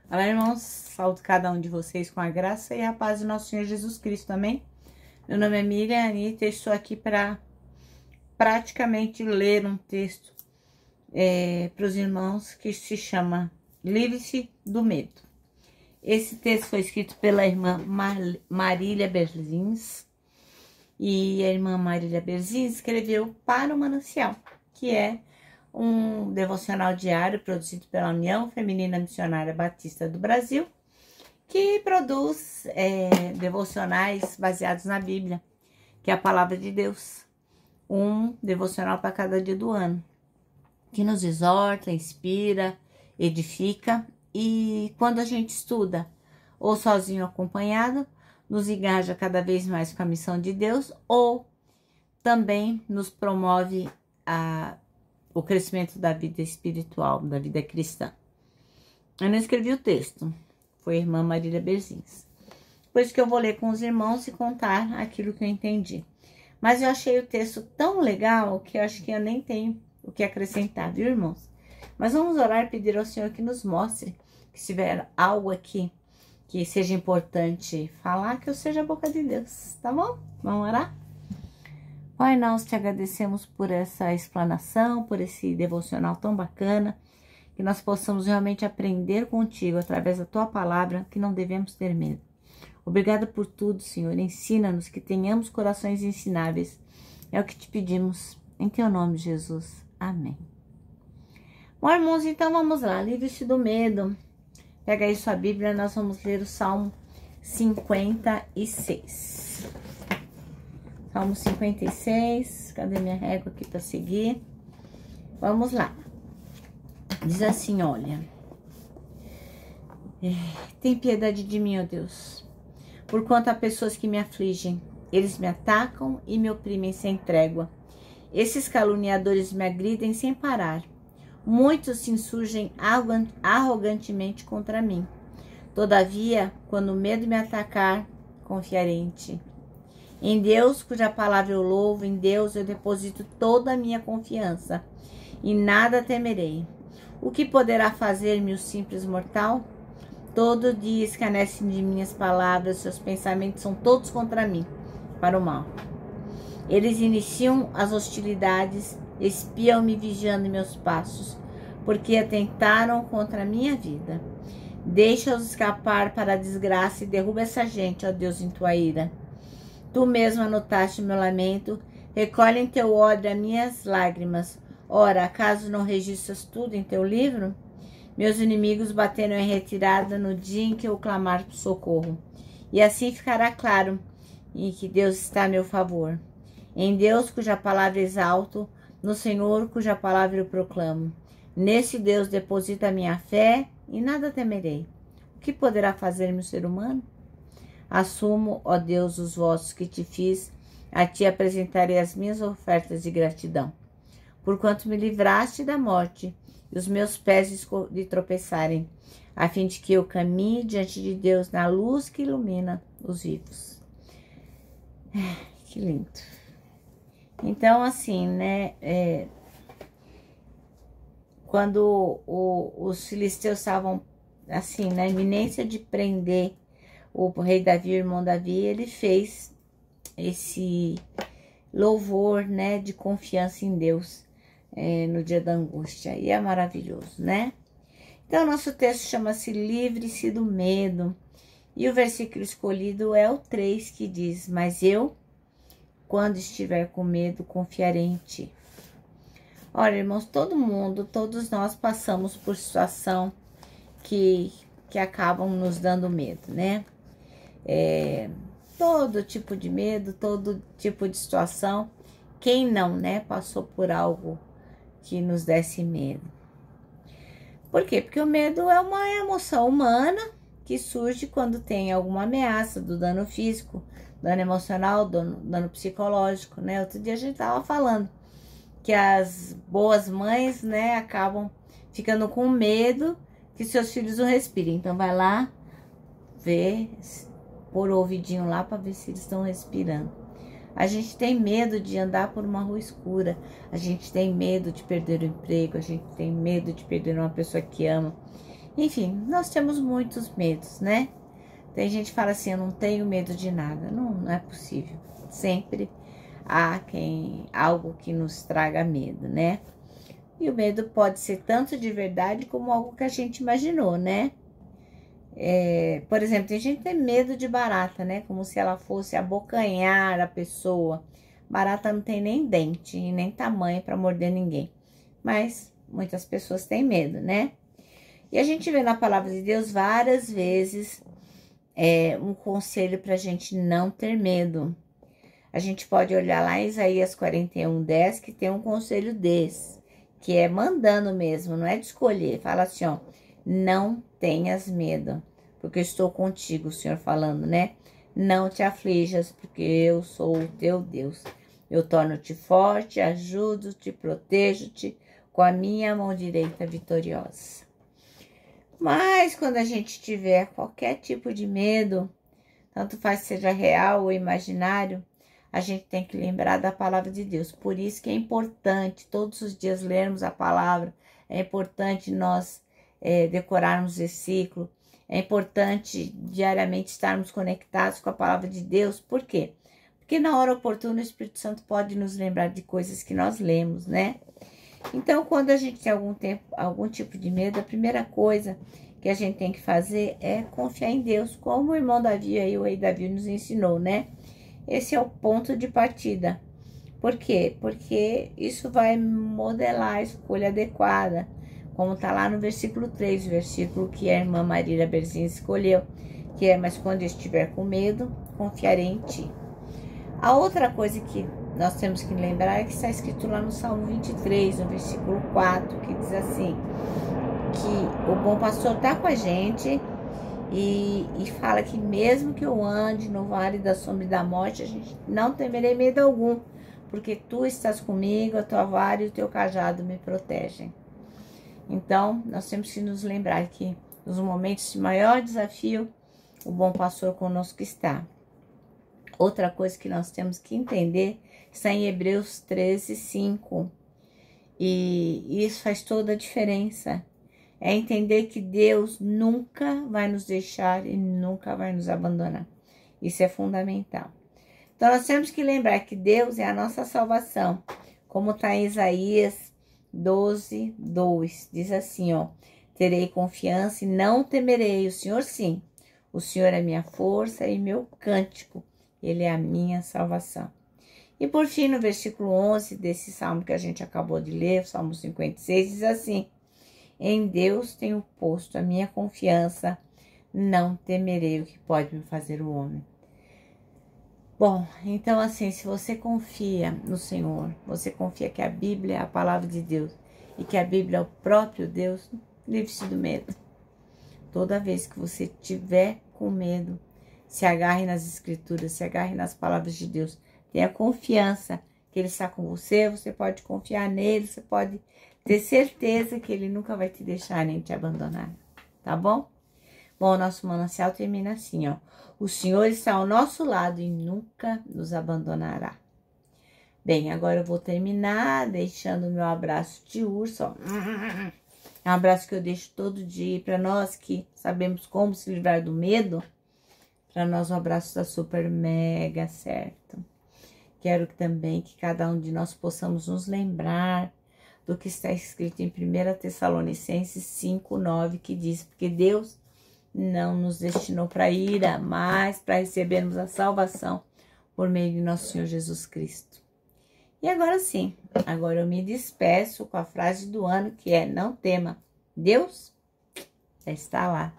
Olá, irmãos, saúdo cada um de vocês com a graça e a paz do nosso Senhor Jesus Cristo, amém? Meu nome é Miriam Anitta e estou aqui para praticamente ler um texto para os irmãos que se chama Livre-se do Medo. Esse texto foi escrito pela irmã Marília Berzins e a irmã Marília Berzins escreveu para o Manancial, que é um devocional diário produzido pela União Feminina Missionária Batista do Brasil, que produz devocionais baseados na Bíblia, que é a palavra de Deus. Um devocional para cada dia do ano, que nos exorta, inspira, edifica e quando a gente estuda, ou sozinho ou acompanhado, nos engaja cada vez mais com a missão de Deus, ou também nos promove o crescimento da vida espiritual, da vida cristã. Eu não escrevi o texto, foi a irmã Marília Berzins. Depois que eu vou ler com os irmãos e contar aquilo que eu entendi. Mas eu achei o texto tão legal que eu acho que eu nem tenho o que acrescentar, viu, irmãos? Mas vamos orar e pedir ao Senhor que nos mostre, que se tiver algo aqui que seja importante falar, que eu seja a boca de Deus, tá bom? Vamos orar? Pai, nós te agradecemos por essa explanação, por esse devocional tão bacana, que nós possamos realmente aprender contigo através da tua palavra, que não devemos ter medo. Obrigada por tudo, Senhor. Ensina-nos que tenhamos corações ensináveis. É o que te pedimos. Em teu nome, Jesus. Amém. Bom, irmãos, então vamos lá. Livre-se do medo. Pega aí sua Bíblia, nós vamos ler o Salmo 56. Salmo 56, cadê minha régua aqui para seguir? Vamos lá. Diz assim, olha. Tem piedade de mim, ó Deus, porquanto há pessoas que me afligem. Eles me atacam e me oprimem sem trégua. Esses caluniadores me agridem sem parar. Muitos se insurgem arrogantemente contra mim. Todavia, quando o medo me atacar, confiarei em ti. Em Deus, cuja palavra eu louvo, em Deus eu deposito toda a minha confiança, e nada temerei. O que poderá fazer-me o simples mortal? Todo dia escarnecem de minhas palavras, seus pensamentos são todos contra mim, para o mal. Eles iniciam as hostilidades, espiam-me vigiando meus passos, porque atentaram contra a minha vida. Deixa-os escapar para a desgraça e derruba essa gente, ó Deus, em tua ira. Tu mesmo anotaste meu lamento, recolhe em teu ódio as minhas lágrimas. Ora, acaso não registras tudo em teu livro? Meus inimigos bateram em retirada no dia em que eu clamar por socorro. E assim ficará claro em que Deus está a meu favor. Em Deus, cuja palavra exalto, no Senhor, cuja palavra eu proclamo. Nesse Deus deposito a minha fé e nada temerei. O que poderá fazer-me o ser humano? Assumo, ó Deus, os votos que te fiz, a ti apresentarei as minhas ofertas de gratidão. Porquanto me livraste da morte, e os meus pés de tropeçarem, a fim de que eu caminhe diante de Deus na luz que ilumina os vivos. Que lindo. Então, assim, né, quando os filisteus estavam, assim, na iminência de prender o rei Davi, o irmão Davi, ele fez esse louvor, né, de confiança em Deus no dia da angústia. E é maravilhoso, né? Então, nosso texto chama-se Livre-se do Medo. E o versículo escolhido é o 3, que diz, mas eu, quando estiver com medo, confiarei em ti. Olha, irmãos, todo mundo, todos nós passamos por situação que acabam nos dando medo, né? Todo tipo de medo, todo tipo de situação. Quem não, né, passou por algo que nos desse medo? Por quê? Porque o medo é uma emoção humana que surge quando tem alguma ameaça do dano físico, dano emocional, dano psicológico, né? Outro dia a gente tava falando que as boas mães, né, acabam ficando com medo que seus filhos não respirem. Então vai lá ver, pôr o ouvidinho lá para ver se eles estão respirando. A gente tem medo de andar por uma rua escura, a gente tem medo de perder o emprego, a gente tem medo de perder uma pessoa que ama. Enfim, nós temos muitos medos, né? Tem gente que fala assim, eu não tenho medo de nada. Não, não é possível. Sempre há algo que nos traga medo, né? E o medo pode ser tanto de verdade como algo que a gente imaginou, né? Por exemplo, tem gente que tem medo de barata, né? Como se ela fosse abocanhar a pessoa. Barata não tem nem dente e nem tamanho para morder ninguém. Mas muitas pessoas têm medo, né? E a gente vê na palavra de Deus várias vezes um conselho para a gente não ter medo. A gente pode olhar lá em Isaías 41:10, que tem um conselho desse, que é mandando mesmo, não é de escolher. Fala assim, ó, não tenhas medo, porque eu estou contigo, o Senhor falando, né? Não te aflijas, porque eu sou o teu Deus. Eu torno-te forte, ajudo-te, protejo-te com a minha mão direita vitoriosa. Mas quando a gente tiver qualquer tipo de medo, tanto faz seja real ou imaginário, a gente tem que lembrar da palavra de Deus. Por isso que é importante todos os dias lermos a palavra, é importante nós decorarmos versículo, é importante diariamente estarmos conectados com a palavra de Deus. Por quê? Porque na hora oportuna o Espírito Santo pode nos lembrar de coisas que nós lemos, né? Então, quando a gente tem algum tipo de medo, a primeira coisa que a gente tem que fazer é confiar em Deus, como o irmão Davi aí, o rei Davi nos ensinou, né? Esse é o ponto de partida. Por quê? Porque isso vai modelar a escolha adequada, como está lá no versículo 3, o versículo que a irmã Marília Berzin escolheu, que é, mas quando eu estiver com medo, confiarei em ti. A outra coisa que nós temos que lembrar é que está escrito lá no Salmo 23, no versículo 4, que diz assim, que o bom pastor está com a gente e fala que mesmo que eu ande no vale da sombra e da morte, a gente não temerei medo algum, porque tu estás comigo, a tua vara e o teu cajado me protegem. Então, nós temos que nos lembrar que nos momentos de maior desafio, o bom pastor conosco está. Outra coisa que nós temos que entender está em Hebreus 13:5. E isso faz toda a diferença. É entender que Deus nunca vai nos deixar e nunca vai nos abandonar. Isso é fundamental. Então, nós temos que lembrar que Deus é a nossa salvação. Como está em Isaías 12:2. Diz assim, ó. Terei confiança e não temerei. O Senhor sim. O Senhor é minha força e meu cântico. Ele é a minha salvação. E por fim, no versículo 11 desse salmo que a gente acabou de ler, o Salmo 56, diz assim, em Deus tenho posto a minha confiança, não temerei o que pode me fazer o homem. Bom, então assim, se você confia no Senhor, você confia que a Bíblia é a palavra de Deus e que a Bíblia é o próprio Deus, livre-se do medo. Toda vez que você tiver com medo, se agarre nas escrituras, se agarre nas palavras de Deus. Tenha confiança que Ele está com você, você pode confiar nele, você pode ter certeza que Ele nunca vai te deixar nem te abandonar, tá bom? Bom, o nosso manancial termina assim, ó. O Senhor está ao nosso lado e nunca nos abandonará. Bem, agora eu vou terminar deixando o meu abraço de urso, ó. É um abraço que eu deixo todo dia. Para nós que sabemos como se livrar do medo, para nós, um abraço da super mega certo. Quero também que cada um de nós possamos nos lembrar do que está escrito em 1 Tessalonicenses 5:9, que diz, porque Deus não nos destinou para a ira, mas para recebermos a salvação por meio de nosso Senhor Jesus Cristo. E agora sim, agora eu me despeço com a frase do ano, que é, não tema, Deus já está lá.